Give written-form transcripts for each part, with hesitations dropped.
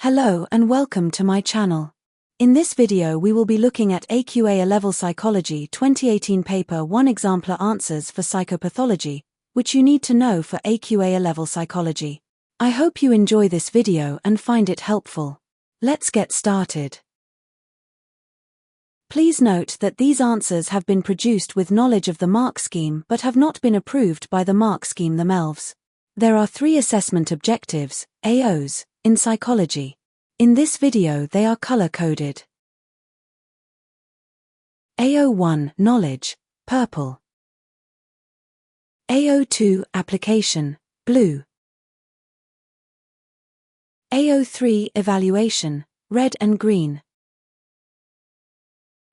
Hello and welcome to my channel. In this video we will be looking at AQA Alevel Psychology 2018 Paper 1 Exemplar Answers for Psychopathology, which you need to know for AQA Alevel Psychology. I hope you enjoy this video and find it helpful. Let's get started. Please note that these answers have been produced with knowledge of the mark scheme but have not been approved by the mark scheme themselves. There are 3 assessment objectives, AOs, in psychology. In this video they are color-coded. AO1 Knowledge, purple. AO2 Application, blue. AO3 Evaluation, red and green.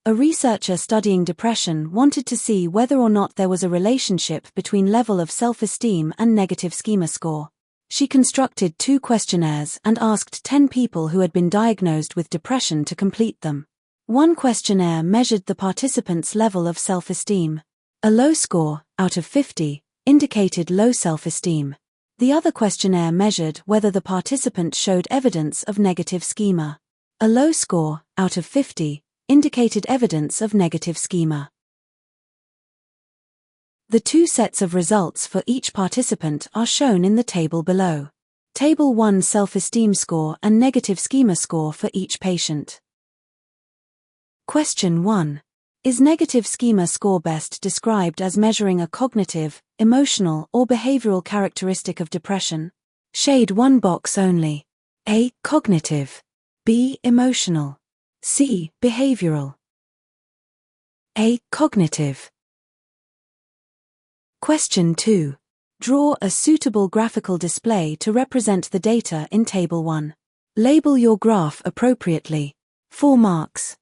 A researcher studying depression wanted to see whether or not there was a relationship between level of self-esteem and negative schema score. She constructed 2 questionnaires and asked 10 people who had been diagnosed with depression to complete them. One questionnaire measured the participants' level of self-esteem. A low score, out of 50, indicated low self-esteem. The other questionnaire measured whether the participant showed evidence of negative schema. A low score, out of 50, indicated evidence of negative schema. The 2 sets of results for each participant are shown in the table below. Table 1 self-esteem score and negative schema score for each patient. Question 1. Is negative schema score best described as measuring a cognitive, emotional, or behavioral characteristic of depression? Shade 1 box only. A. Cognitive. B. Emotional. C. Behavioral. A. Cognitive. Question 2. Draw a suitable graphical display to represent the data in Table 1. Label your graph appropriately. 4 marks.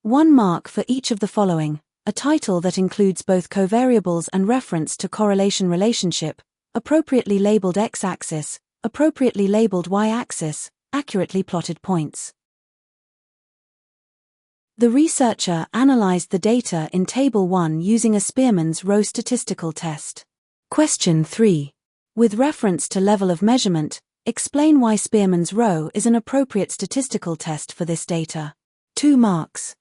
1 mark for each of the following: a title that includes both covariables and reference to correlation relationship, appropriately labeled x-axis, appropriately labeled y-axis, accurately plotted points. The researcher analyzed the data in Table 1 using a Spearman's row statistical test. Question 3. With reference to level of measurement, explain why Spearman's row is an appropriate statistical test for this data. 2 marks.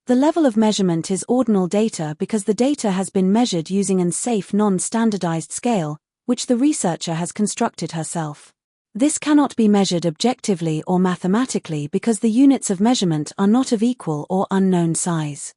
The level of measurement is ordinal data because the data has been measured using an safe non-standardized scale, which the researcher has constructed herself. This cannot be measured objectively or mathematically because the units of measurement are not of equal or unknown size.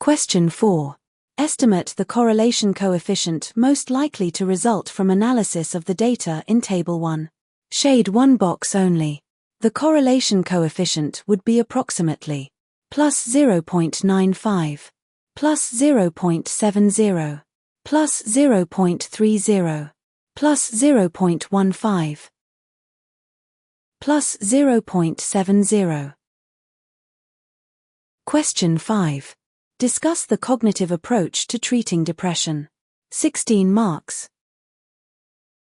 Question 4. Estimate the correlation coefficient most likely to result from analysis of the data in Table 1. Shade 1 box only. The correlation coefficient would be approximately plus 0.95, plus 0.70, plus 0.30, plus 0.15, plus 0.70. Question 5. Discuss the cognitive approach to treating depression. 16 marks.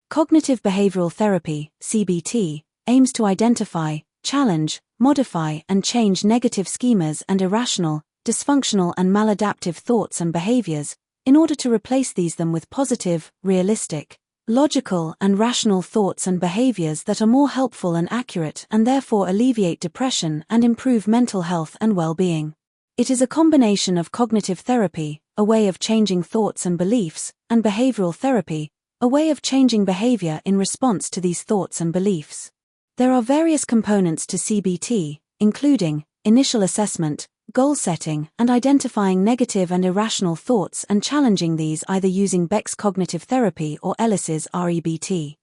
Cognitive behavioral therapy, CBT, aims to identify, challenge, modify and change negative schemas and irrational, dysfunctional and maladaptive thoughts and behaviors, in order to replace them with positive, realistic, logical and rational thoughts and behaviors that are more helpful and accurate and therefore alleviate depression and improve mental health and well-being. It is a combination of cognitive therapy, a way of changing thoughts and beliefs, and behavioral therapy, a way of changing behavior in response to these thoughts and beliefs. There are various components to CBT, including initial assessment, goal setting, and identifying negative and irrational thoughts and challenging these either using Beck's cognitive therapy or Ellis's REBT.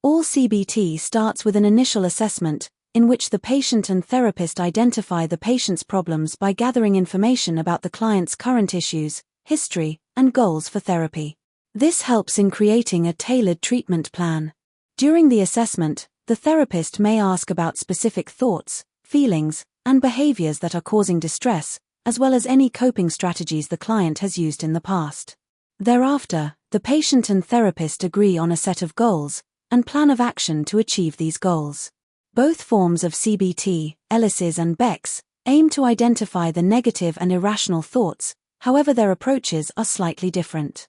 All CBT starts with an initial assessment, in which the patient and therapist identify the patient's problems by gathering information about the client's current issues, history, and goals for therapy. This helps in creating a tailored treatment plan. During the assessment, the therapist may ask about specific thoughts, feelings, and behaviors that are causing distress, as well as any coping strategies the client has used in the past. Thereafter, the patient and therapist agree on a set of goals and plan of action to achieve these goals. Both forms of CBT, Ellis's and Beck's, aim to identify the negative and irrational thoughts, however their approaches are slightly different.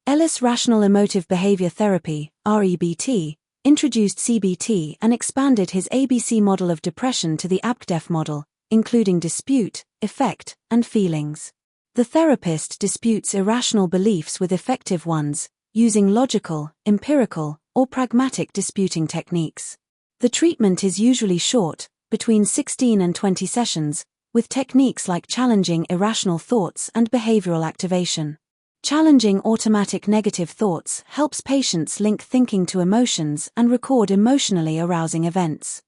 Ellis Rational Emotive Behavior Therapy, REBT, introduced CBT and expanded his ABC model of depression to the AQA model, including dispute, effect, and feelings. The therapist disputes irrational beliefs with effective ones, using logical, empirical, or pragmatic disputing techniques. The treatment is usually short, between 16 and 20 sessions, with techniques like challenging irrational thoughts and behavioral activation. Challenging automatic negative thoughts helps patients link thinking to emotions and record emotionally arousing events.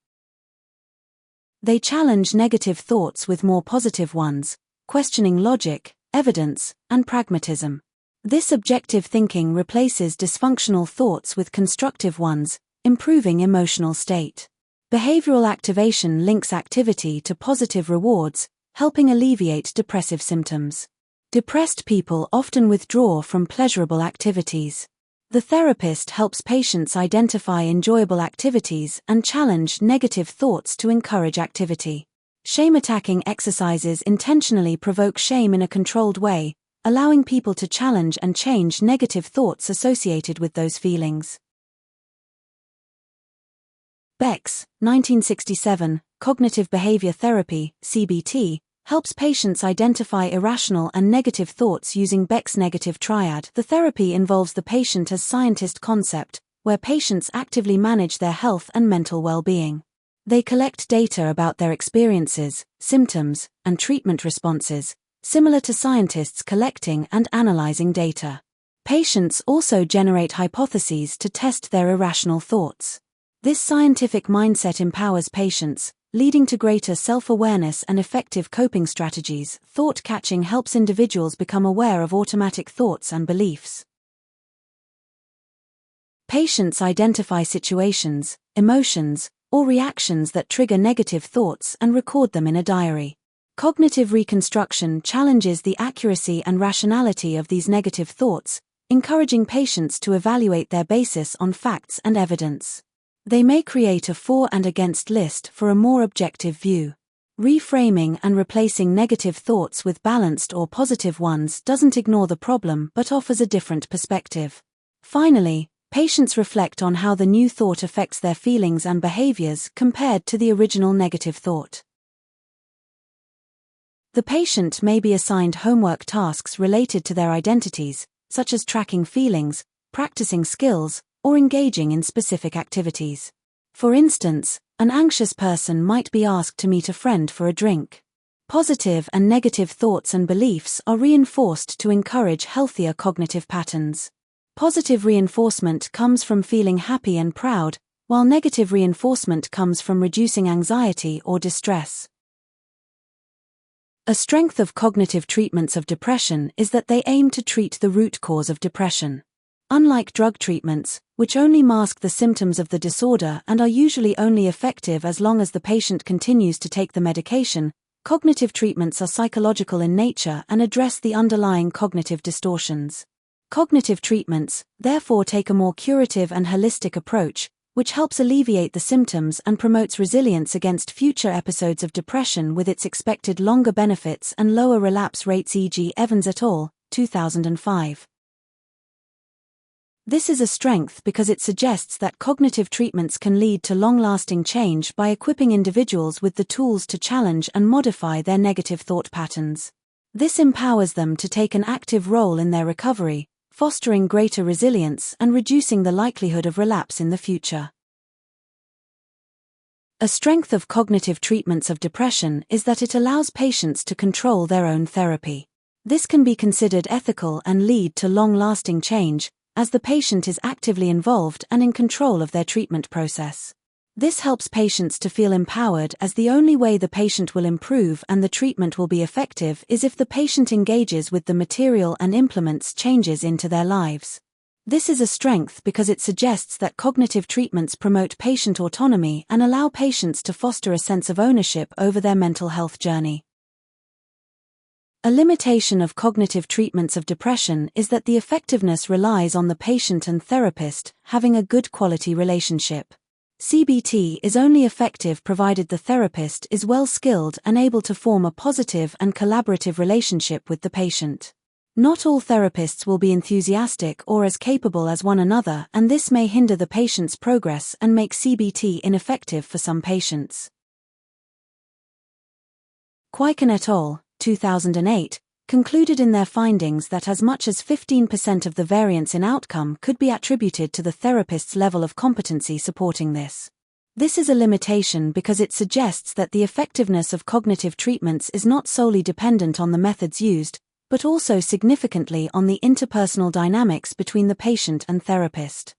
They challenge negative thoughts with more positive ones, questioning logic, evidence, and pragmatism. This objective thinking replaces dysfunctional thoughts with constructive ones, improving emotional state. Behavioral activation links activity to positive rewards, helping alleviate depressive symptoms. Depressed people often withdraw from pleasurable activities. The therapist helps patients identify enjoyable activities and challenge negative thoughts to encourage activity. Shame-attacking exercises intentionally provoke shame in a controlled way, allowing people to challenge and change negative thoughts associated with those feelings. Beck's, 1967, Cognitive Behavior Therapy, CBT, helps patients identify irrational and negative thoughts using Beck's negative triad. The therapy involves the patient as scientist concept, where patients actively manage their health and mental well-being. They collect data about their experiences, symptoms, and treatment responses, similar to scientists collecting and analyzing data. Patients also generate hypotheses to test their irrational thoughts. This scientific mindset empowers patients, leading to greater self-awareness and effective coping strategies. Thought catching helps individuals become aware of automatic thoughts and beliefs. Patients identify situations, emotions, or reactions that trigger negative thoughts and record them in a diary. Cognitive reconstruction challenges the accuracy and rationality of these negative thoughts, encouraging patients to evaluate their basis on facts and evidence. They may create a for and against list for a more objective view. Reframing and replacing negative thoughts with balanced or positive ones doesn't ignore the problem but offers a different perspective. Finally, patients reflect on how the new thought affects their feelings and behaviors compared to the original negative thought. The patient may be assigned homework tasks related to their identities, such as tracking feelings, practicing skills, or engaging in specific activities. For instance, an anxious person might be asked to meet a friend for a drink. Positive and negative thoughts and beliefs are reinforced to encourage healthier cognitive patterns. Positive reinforcement comes from feeling happy and proud, while negative reinforcement comes from reducing anxiety or distress. A strength of cognitive treatments of depression is that they aim to treat the root cause of depression. Unlike drug treatments, which only mask the symptoms of the disorder and are usually only effective as long as the patient continues to take the medication, cognitive treatments are psychological in nature and address the underlying cognitive distortions. Cognitive treatments, therefore, take a more curative and holistic approach, which helps alleviate the symptoms and promotes resilience against future episodes of depression with its expected longer benefits and lower relapse rates, e.g. Evans et al., 2005. This is a strength because it suggests that cognitive treatments can lead to long-lasting change by equipping individuals with the tools to challenge and modify their negative thought patterns. This empowers them to take an active role in their recovery, fostering greater resilience and reducing the likelihood of relapse in the future. A strength of cognitive treatments of depression is that it allows patients to control their own therapy. This can be considered ethical and lead to long-lasting change, as the patient is actively involved and in control of their treatment process. This helps patients to feel empowered, as the only way the patient will improve and the treatment will be effective is if the patient engages with the material and implements changes into their lives. This is a strength because it suggests that cognitive treatments promote patient autonomy and allow patients to foster a sense of ownership over their mental health journey. A limitation of cognitive treatments of depression is that the effectiveness relies on the patient and therapist having a good quality relationship. CBT is only effective provided the therapist is well skilled and able to form a positive and collaborative relationship with the patient. Not all therapists will be enthusiastic or as capable as one another, and this may hinder the patient's progress and make CBT ineffective for some patients. Kuyken et al., 2008, concluded in their findings that as much as 15% of the variance in outcome could be attributed to the therapist's level of competency supporting this. This is a limitation because it suggests that the effectiveness of cognitive treatments is not solely dependent on the methods used, but also significantly on the interpersonal dynamics between the patient and therapist.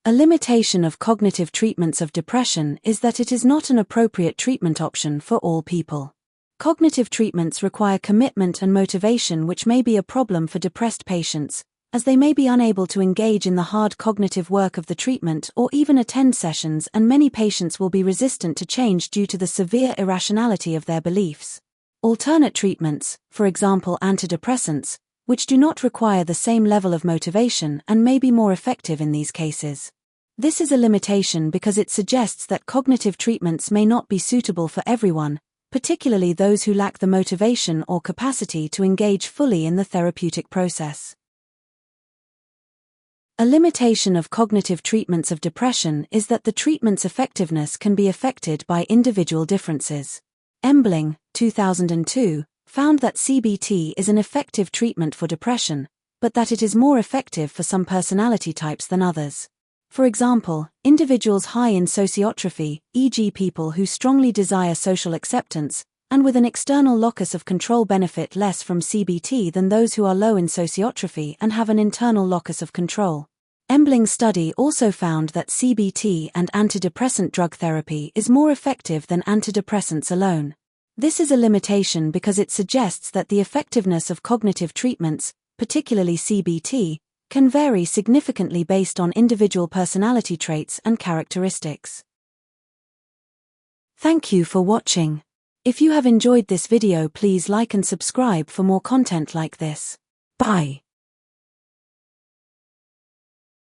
A limitation of cognitive treatments of depression is that it is not an appropriate treatment option for all people. Cognitive treatments require commitment and motivation, which may be a problem for depressed patients, as they may be unable to engage in the hard cognitive work of the treatment or even attend sessions, and many patients will be resistant to change due to the severe irrationality of their beliefs. Alternate treatments, for example antidepressants, which do not require the same level of motivation and may be more effective in these cases. This is a limitation because it suggests that cognitive treatments may not be suitable for everyone, particularly those who lack the motivation or capacity to engage fully in the therapeutic process. A limitation of cognitive treatments of depression is that the treatment's effectiveness can be affected by individual differences. Embling, 2002, found that CBT is an effective treatment for depression, but that it is more effective for some personality types than others. For example, individuals high in sociotrophy, e.g. people who strongly desire social acceptance, and with an external locus of control benefit less from CBT than those who are low in sociotrophy and have an internal locus of control. Embling's study also found that CBT and antidepressant drug therapy is more effective than antidepressants alone. This is a limitation because it suggests that the effectiveness of cognitive treatments, particularly CBT, can vary significantly based on individual personality traits and characteristics. Thank you for watching. If you have enjoyed this video, please like and subscribe for more content like this. Bye.